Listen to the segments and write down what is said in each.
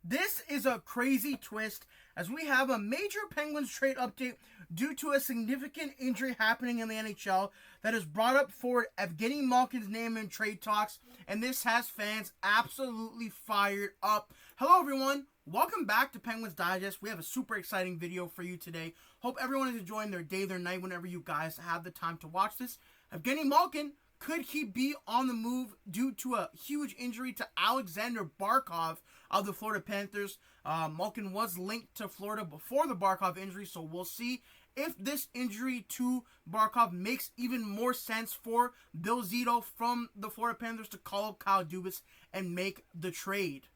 This is a crazy twist as we have a major Penguins trade update due to a significant injury happening in the NHL that has brought up forward Evgeni Malkin's name in trade talks, and this has fans absolutely fired up. Hello everyone, welcome back to Penguins Digest. We have a super exciting video for you today. Hope everyone is enjoying their day, their night, whenever you guys have the time to watch this. Evgeni Malkin, could he be on the move due to a huge injury to Alexander Barkov of the Florida Panthers? Malkin was linked to Florida before the Barkov injury, so we'll see if this injury to Barkov makes even more sense for Bill Zito from the Florida Panthers to call up Kyle Dubas and make the trade.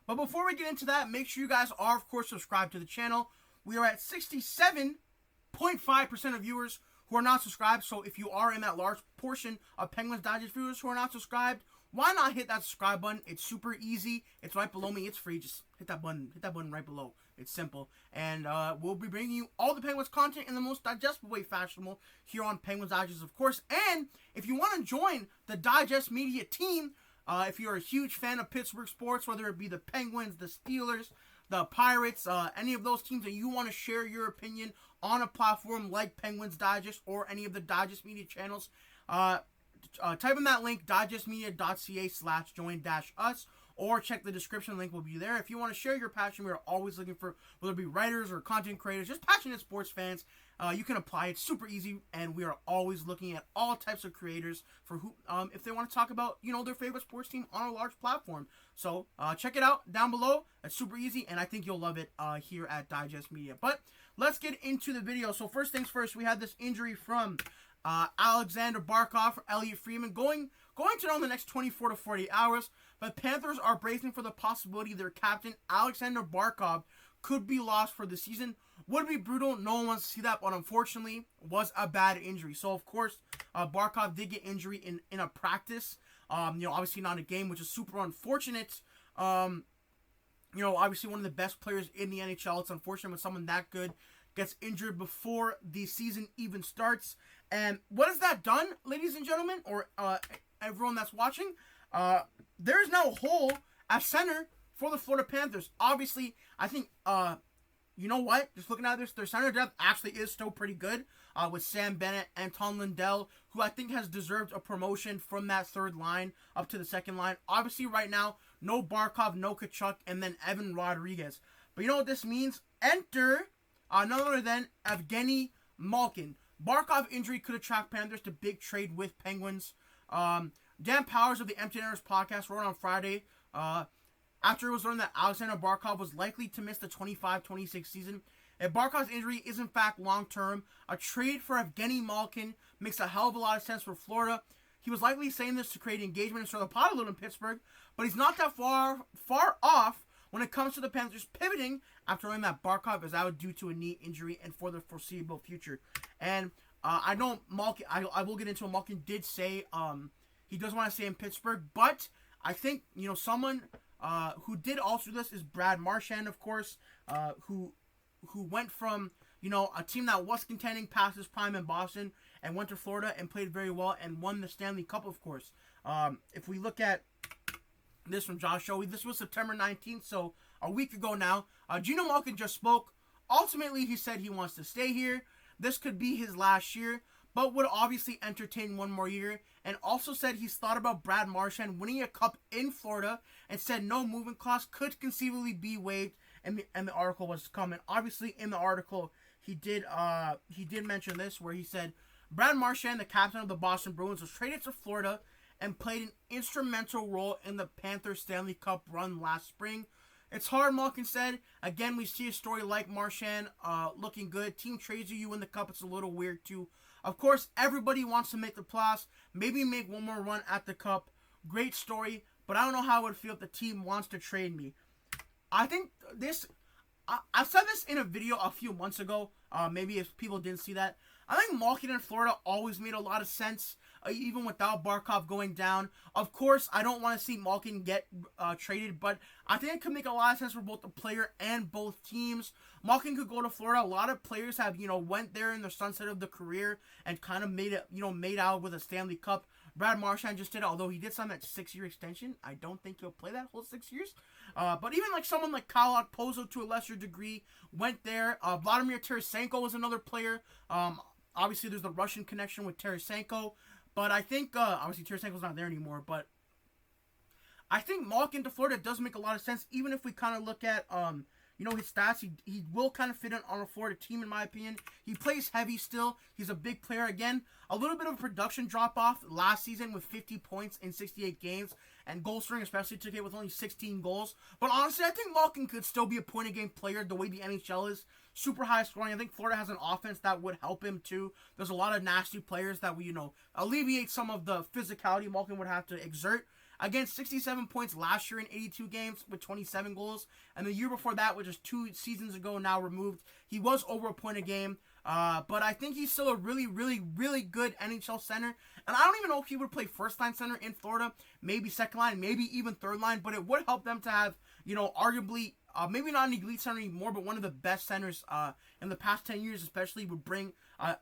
But before we get into that, make sure you guys are, of course, subscribed to the channel. We are at 67.5% of viewers who are not subscribed, so if you are in that large portion of Penguins Digest viewers who are not subscribed, why not hit that subscribe button? It's super easy. It's right below me. It's free. Just hit that button. Hit that button right below. It's simple. And we'll be bringing you all the Penguins content in the most digestible way fashionable here on Penguins Digest, of course. And if you want to join the Digest Media team, if you're a huge fan of Pittsburgh sports, whether it be the Penguins, the Steelers, the Pirates, any of those teams, and you want to share your opinion on a platform like Penguins Digest or any of the Digest Media channels, type in that link, digestmedia.ca/join-us, or check the description, link will be there. If you want to share your passion, we are always looking for, whether it be writers or content creators, just passionate sports fans. You can apply. It's super easy, and we are always looking at all types of creators for who, if they want to talk about, their favorite sports team on a large platform. So check it out down below. It's super easy, and I think you'll love it here at Digest Media. But let's get into the video. So first things first, we had this injury from Alexander Barkov for Elliot Friedman going to know in the next 24 to 48 hours. But Panthers are bracing for the possibility their captain, Alexander Barkov, could be lost for the season. Would be brutal. No one wants to see that, but unfortunately, was a bad injury. So, of course, Barkov did get injury in a practice. Obviously not a game, which is super unfortunate. Obviously one of the best players in the NHL. It's unfortunate when someone that good gets injured before the season even starts. And what has that done, ladies and gentlemen, or everyone that's watching? There's now a hole at center for the Florida Panthers. Obviously, I think, you know what? Just looking at this, their center depth actually is still pretty good with Sam Bennett, Anton Lundell, who I think has deserved a promotion from that third line up to the second line. Obviously, right now, no Barkov, no Tkachuk, and then Evan Rodriguez. But you know what this means? Enter none other than Evgeni Malkin. Barkov injury could attract Panthers to big trade with Penguins. Dan Powers of the Empty Netters podcast wrote on Friday, after it was learned that Alexander Barkov was likely to miss the 25-26 season. If Barkov's injury is in fact long-term, a trade for Evgeni Malkin makes a hell of a lot of sense for Florida. He was likely saying this to create engagement and stir the pot a little in Pittsburgh, but he's not that far off when it comes to the Panthers pivoting after learning that Barkov is out due to a knee injury and for the foreseeable future. And I know Malkin, I will get into it. Malkin did say he does want to stay in Pittsburgh, but I think, someone who did also do this is Brad Marchand, of course, who went from, a team that was contending past his prime in Boston and went to Florida and played very well and won the Stanley Cup, of course. If we look at this from Josh Show, this was September 19th, so a week ago now. Geno Malkin just spoke. Ultimately, he said he wants to stay here. This could be his last year, but would obviously entertain one more year, and also said he's thought about Brad Marchand winning a cup in Florida and said no movement clause could conceivably be waived, and the article was coming. Obviously, in the article, he did mention this, where he said, Brad Marchand, the captain of the Boston Bruins, was traded to Florida and played an instrumental role in the Panthers Stanley Cup run last spring. It's hard, Malkin said. Again, we see a story like Marchand looking good. Team trades you win the cup. It's a little weird, too. Of course, everybody wants to make the playoffs. Maybe make one more run at the cup. Great story. But I don't know how I would feel if the team wants to trade me. I think this... I said this in a video a few months ago. Maybe if people didn't see that. I think Malkin in Florida always made a lot of sense, even without Barkov going down. Of course, I don't want to see Malkin get traded, but I think it could make a lot of sense for both the player and both teams. Malkin could go to Florida. A lot of players have, went there in the sunset of the career and kind of made it, made out with a Stanley Cup. Brad Marchand just did, although he did sign that 6-year extension. I don't think he'll play that whole 6 years. But even like someone like Kyle Okposo to a lesser degree went there. Vladimir Tarasenko was another player. Obviously, there's the Russian connection with Tarasenko. But I think, obviously, Tarasenko's not there anymore. But I think Malkin to Florida does make a lot of sense, even if we kind of look at, his stats. He will kind of fit in on a Florida team, in my opinion. He plays heavy still. He's a big player. Again, a little bit of a production drop-off last season with 50 points in 68 games. And goal scoring especially took it with only 16 goals. But honestly, I think Malkin could still be a point-a-game player the way the NHL is. Super high scoring. I think Florida has an offense that would help him too. There's a lot of nasty players that would, alleviate some of the physicality Malkin would have to exert. Again, 67 points last year in 82 games with 27 goals. And the year before that, which is 2 seasons ago now removed, he was over a point a game. But I think he's still a really, really, really good NHL center. And I don't even know if he would play first-line center in Florida. Maybe second line, maybe even third line. But it would help them to have, arguably, maybe not an elite center anymore, but one of the best centers in the past 10 years especially would bring, I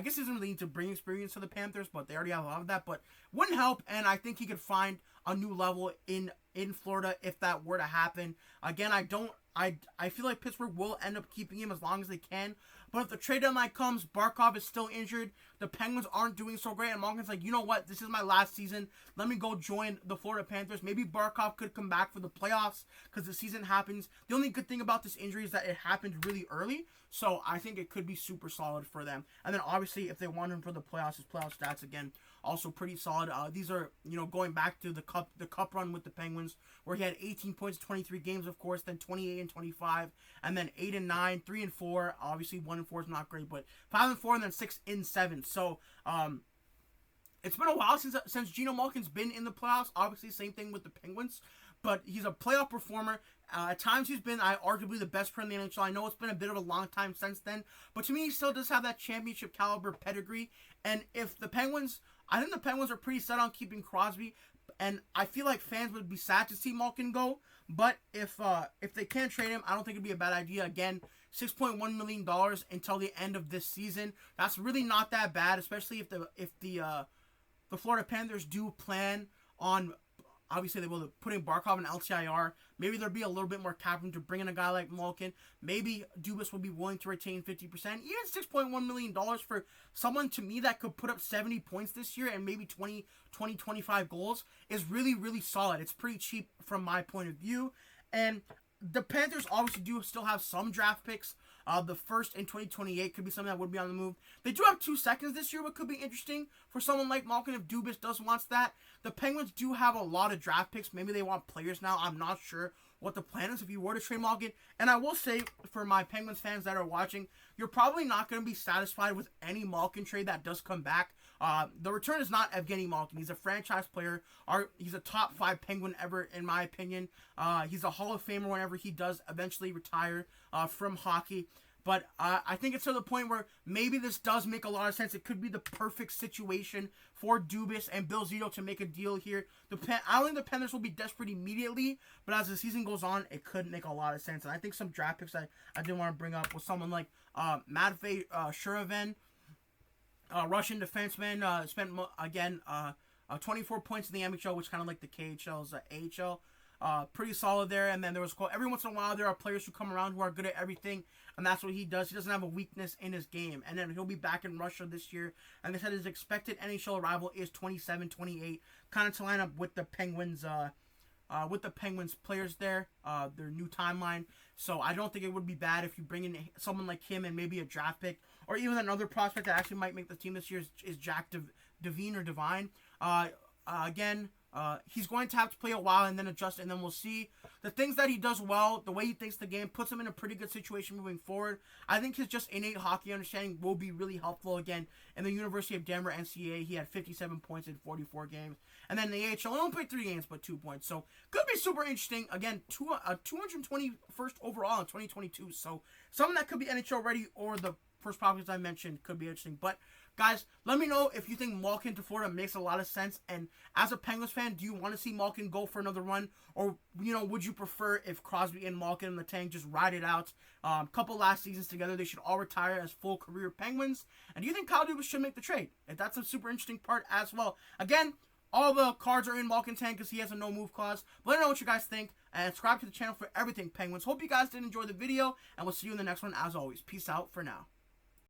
guess he doesn't really need to bring experience to the Panthers, but they already have a lot of that. But wouldn't help, and I think he could find a new level in Florida if that were to happen. Again, I feel like Pittsburgh will end up keeping him as long as they can. But if the trade deadline comes, Barkov is still injured, the Penguins aren't doing so great, and Malkin's like, you know what, this is my last season, let me go join the Florida Panthers. Maybe Barkov could come back for the playoffs because the season happens. The only good thing about this injury is that it happened really early, so I think it could be super solid for them. And then obviously, if they want him for the playoffs, his playoff stats, again, also pretty solid. These are, going back to the cup run with the Penguins, where he had 18 points, 23 games, of course, then 28 and 25, and then 8 and 9, 3 and 4. Obviously, 1 and 4 is not great, but 5 and 4, and then 6 and 7. So, it's been a while since Geno Malkin's been in the playoffs. Obviously, same thing with the Penguins, but he's a playoff performer. At times, he's been arguably the best player in the NHL. I know it's been a bit of a long time since then, but to me, he still does have that championship caliber pedigree. And if the Penguins, I think the Penguins are pretty set on keeping Crosby, and I feel like fans would be sad to see Malkin go. But if they can't trade him, I don't think it'd be a bad idea. Again, $6.1 million until the end of this season. That's really not that bad, especially if the Florida Panthers do plan on, obviously they will put in Barkov and LTIR. Maybe there'll be a little bit more cap room to bring in a guy like Malkin. Maybe Dubas will be willing to retain 50%. Even $6.1 million for someone, to me, that could put up 70 points this year and maybe 25 goals is really, really solid. It's pretty cheap from my point of view. And the Panthers obviously do still have some draft picks. The first in 2028 could be something that would be on the move. They do have 2 seconds this year, what could be interesting for someone like Malkin if Dubas wants that. The Penguins do have a lot of draft picks. Maybe they want players now. I'm not sure what the plan is if you were to trade Malkin. And I will say, for my Penguins fans that are watching, you're probably not going to be satisfied with any Malkin trade that does come back. The return is not Evgeni Malkin. He's a franchise player. He's a top 5 Penguin ever, in my opinion. He's a Hall of Famer whenever he does eventually retire from hockey. But I think it's to the point where maybe this does make a lot of sense. It could be the perfect situation for Dubas and Bill Zito to make a deal here. I don't think the Panthers will be desperate immediately, but as the season goes on, it could make a lot of sense. And I think some draft picks I did want to bring up was someone like Matvei Shuravin, Russian defenseman, spent, again, 24 points in the NHL, which kind of like the KHL's AHL. Pretty solid there. And then there was, every once in a while, there are players who come around who are good at everything, and that's what he does. He doesn't have a weakness in his game. And then he'll be back in Russia this year. And they said his expected NHL arrival is 27-28, kind of to line up with the Penguins, players there, their new timeline. So I don't think it would be bad if you bring in someone like him and maybe a draft pick, or even another prospect that actually might make the team this year is Jack Devine or Divine. Again, he's going to have to play a while and then adjust, and then we'll see. The things that he does well, the way he thinks the game, puts him in a pretty good situation moving forward. I think his just innate hockey understanding will be really helpful. Again, in the University of Denver NCAA, he had 57 points in 44 games. And then in the AHL, only played 3 games, but 2 points. So, could be super interesting. Again, 221st overall in 2022. So, something that could be NHL ready, or the first prospects I mentioned could be interesting. But guys, let me know if you think Malkin to Florida makes a lot of sense. And as a Penguins fan, do you want to see Malkin go for another run? Or, would you prefer if Crosby and Malkin and Letang just ride it out? Couple last seasons together, they should all retire as full career Penguins. And do you think Kyle Dubas should make the trade? If that's a super interesting part as well. Again, all the cards are in Malkin's hand because he has a no-move clause. But let me know what you guys think. And subscribe to the channel for everything Penguins. Hope you guys did enjoy the video. And we'll see you in the next one as always. Peace out for now.